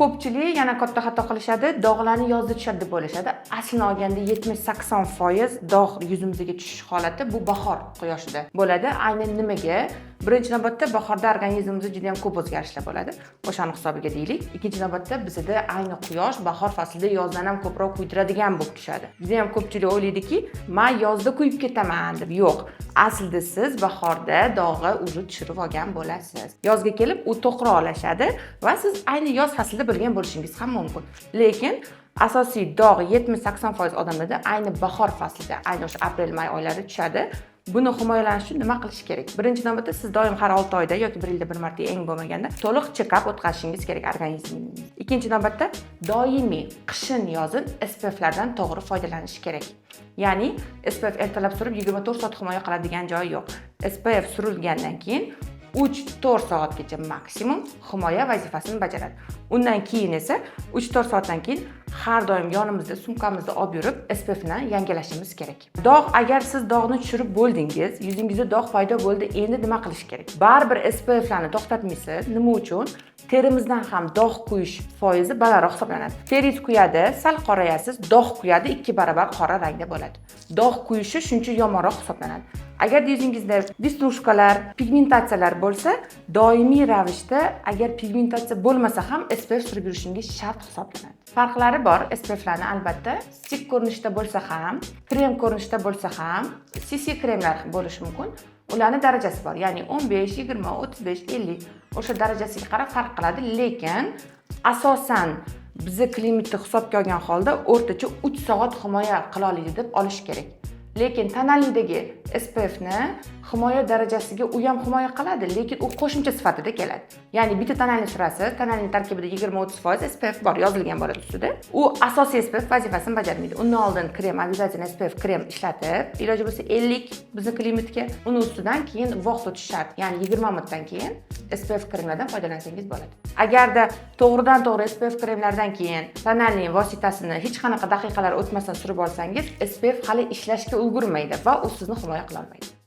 Ko'pchilik yana katta xato qilishadi, dog'larni yozda tushadi deb o'ylashadi. Aslini olganda 70-80% dog' yuzimizga tushish holati bu bahor quyoshida bo'ladi. Aynan nimaga? Birinchi navbatda bahorda organizmimizda juda ham ko'p o'zgarishlar bo'ladi. O'shani hisobiga deylik. Ikkinchi navbatda bizda ayni quyosh bahor faslida yozdan ham ko'proq kuydiradigan bo'lib tushadi. Juda ham ko'pchilik o'ylaydiki, "Men yozda kuyib ketaman" deb. Yo'q. Aslida siz bahorda dog'i ujud tushirib olgan bo'lasiz. Yozga kelib u to'qrolashadi va siz ayni yoz faslida bilgan bo'lishingiz ham mumkin. Lekin asosiy dog' 70-80% odamlarda ayni bahor faslida, ayni o'sha aprel-may oylarida tushadi. Buni himoyalanish uchun nima qilish kerak? Birinchi navbatda siz doim har 6 oyda yoki 1 yilda bir marta eng bo'lmaganda to'liq check-up o'tkazishingiz kerak organizmingizni. Ikkinchi navbatda doimiy qishin yozin SPF lardan to'g'ri foydalanish kerak. Ya'ni SPF ertalab surib 24 soat himoya qiladigan joyi yo'q. SPF surilgandan keyin 3-4 soatgacha maksimum himoya vazifasini bajaradi. Undan keyin esa 3-4 soatdan keyin har doim yonimizda sumkamizda olib yurib SPF ni yangilashimiz kerak. Dog' agar siz dog'ni tushirib bo'ldingiz, yuzingizda dog' paydo bo'ldi, endi nima qilish kerak? Baribir SPF larni to'xtatmaysiz. Nima uchun? Terimizdan ham dog' kuyish foizi balandroq hisoblanadi. Teringiz kuyadi, sal qorayasiz, dog' kuyadi, 2 barobar qora rangda bo'ladi. Dog' kuyishi shuncha yomonroq hisoblanadi. Agar yuzingizda vistrushkalar, pigmentatsiyalar bo'lsa, doimiy ravishda agar pigmentatsiya bo'lmasa ham SPF surib yurishingiz shart hisoblanadi. Farqlari bor SPFlarni albatta. Stick ko'rinishda bo'lsa ham, krem ko'rinishda bo'lsa ham, CC kremlar bo'lishi mumkin. Ularning darajasi bor. Ya'ni 15, 20, 35, 50 o'sha darajasiga qarab farq qiladi, lekin asosan bizni klimatni hisobga olgan holda o'rtacha 3 soat himoya qila oladi deb olish kerak. Lekin tonalidagi SPF ni himoya darajasiga u ham himoya qiladi, lekin u qo'shimcha sifatida keladi. Ya'ni bitta tonalni surasiz, tonalning tarkibida 20-30% SPF bor, yozilgan bo'ladi ustida. U asosiy SPF vazifasini bajarmaydi. Undan oldin krem, обязательно SPF krem ishlatib, iloji bo'lsa 50 bizning klimatga, uni ustidan keyin vaqt o'tish shart. Ya'ni 20 minutdan keyin SPF kremlardan foydalansangiz bo'ladi. Agarda to'g'ridan-to'g'ri SPF kremlardan keyin tonalning vositasini hech qanaqa daqiqalar o'tmasdan surib olsangiz, SPF hali ishlashga ulgurmaydi va u sizni himoya qila olmaydi.